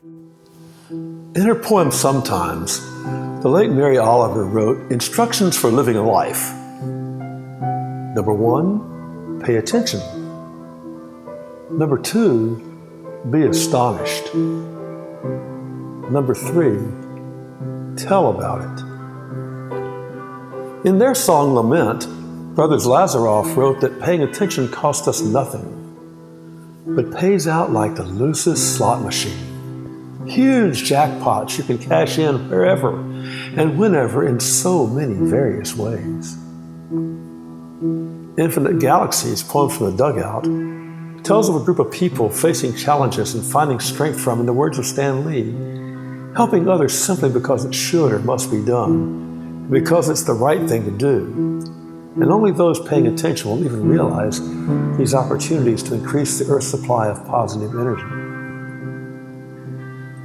In her poem Sometimes, the late Mary Oliver wrote instructions for living a life. Number 1, pay attention. Number 2, be astonished. Number 3, tell about it. In their song Lament, Brothers Lazaroff wrote that paying attention cost us nothing, but pays out like the loosest slot machine. Huge jackpots you can cash in wherever and whenever in so many various ways. Infinite Galaxies, poem from the Dugout, tells of a group of people facing challenges and finding strength from, in the words of Stan Lee, helping others simply because it should or must be done, because it's the right thing to do. And only those paying attention will even realize these opportunities to increase the Earth's supply of positive energy.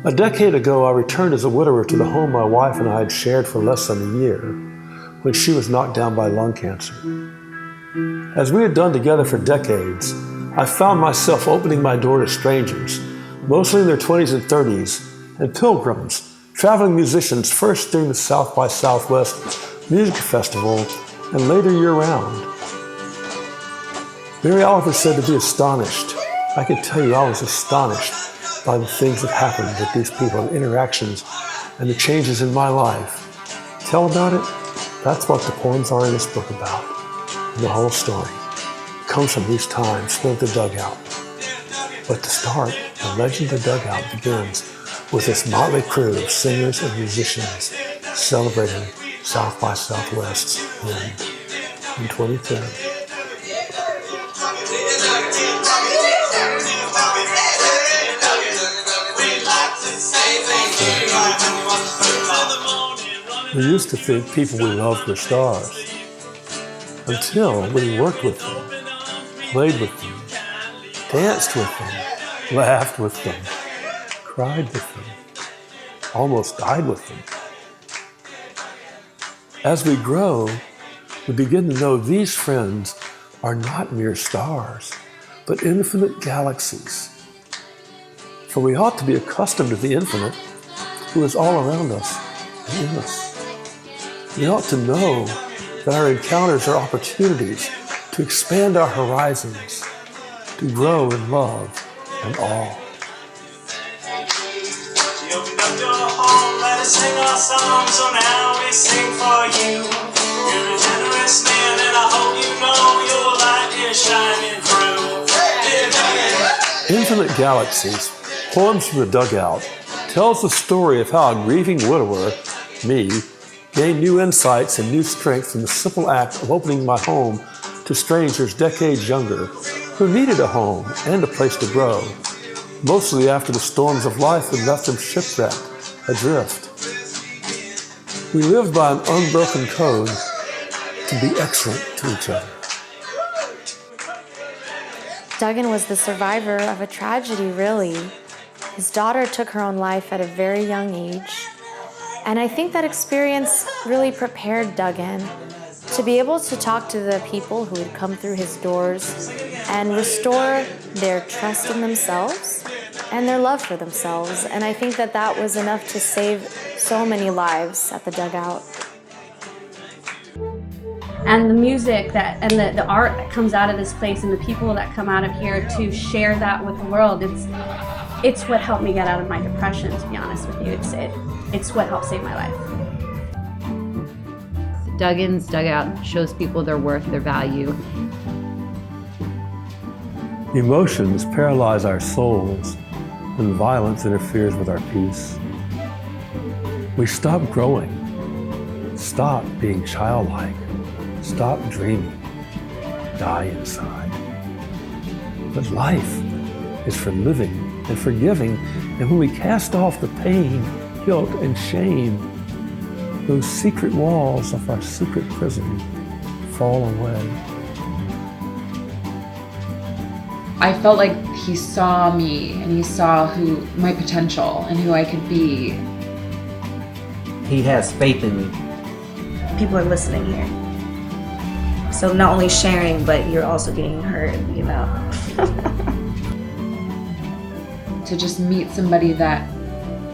A decade ago, I returned as a widower to the home my wife and I had shared for less than a year when she was knocked down by lung cancer. As we had done together for decades, I found myself opening my door to strangers, mostly in their 20s and 30s, and pilgrims, traveling musicians, first during the South by Southwest Music Festival and later year-round. Mary Oliver said to be astonished. I can tell you I was astonished by the things that happened with these people and interactions and the changes in my life. Tell about it? That's what the poems are in this book about. And the whole story comes from these times spent at the Dugout. But to start, the legend of the Dugout begins with this motley crew of singers and musicians celebrating South by Southwest's end in 2010. We used to think people we loved were stars until we worked with them, played with them, danced with them, laughed with them, cried with them, almost died with them. As we grow, we begin to know these friends are not mere stars, but infinite galaxies. For we ought to be accustomed to the infinite, who is all around us and in us. We ought to know that our encounters are opportunities to expand our horizons, to grow in love and awe. You opened up your home, let us sing our song, so now we sing for you. You're a generous man, and I hope you know your light is shining through. Infinite Galaxies, poems from the Dugout, tells the story of how a grieving widower, me, gained new insights and new strength from the simple act of opening my home to strangers decades younger who needed a home and a place to grow, mostly after the storms of life had left them shipwrecked, adrift. We lived by an unbroken code to be excellent to each other. Duggan was the survivor of a tragedy, really. His daughter took her own life at a very young age. And I think that experience really prepared Duggan to be able to talk to the people who had come through his doors and restore their trust in themselves and their love for themselves. And I think that that was enough to save so many lives at the Dugout. And the music and the art that comes out of this place and the people that come out of here to share that with the world, it's what helped me get out of my depression, to be honest with you. It's what helped save my life. Duggan's Dugout shows people their worth, their value. Emotions paralyze our souls when violence interferes with our peace. We stop growing, stop being childlike, stop dreaming, die inside. But life is for living and forgiving, and when we cast off the pain, guilt, and shame, those secret walls of our secret prison fall away. I felt like he saw me and he saw my potential and who I could be. He has faith in me. People are listening here. So not only sharing, but you're also getting heard, To just meet somebody that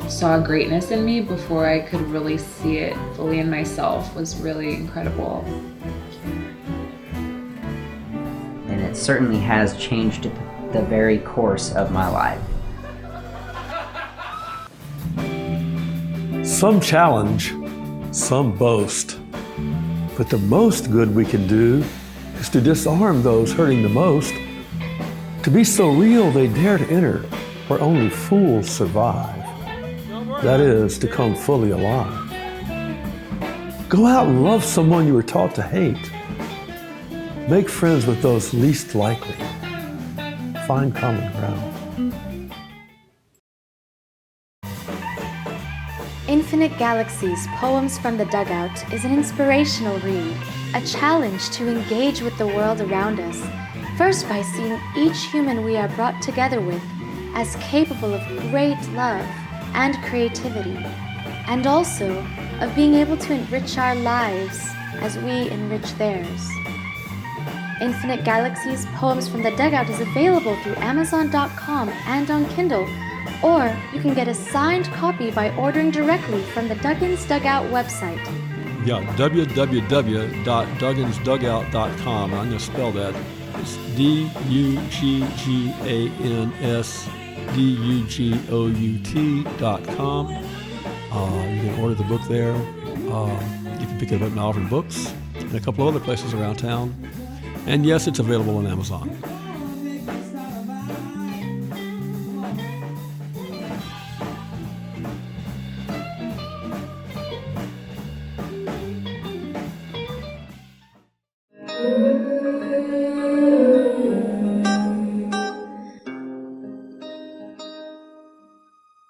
saw greatness in me before I could really see it fully in myself was really incredible. And it certainly has changed the very course of my life. Some challenge, some boast. But the most good we can do is to disarm those hurting the most, to be so real they dare to enter where only fools survive. That is, to come fully alive. Go out and love someone you were taught to hate. Make friends with those least likely. Find common ground. Infinite Galaxies, Poems from the Dugout is an inspirational read, a challenge to engage with the world around us, first by seeing each human we are brought together with as capable of great love and creativity, and also of being able to enrich our lives as we enrich theirs. Infinite Galaxies, Poems from the Dugout is available through Amazon.com and on Kindle, or you can get a signed copy by ordering directly from the Duggan's Dugout website. Yeah, www.duggansdugout.com. I'm going to spell that. It's DUGGANSDUGOUT.com. You can order the book there. You can pick it up at Malvern Books and a couple of other places around town. And yes, it's available on Amazon.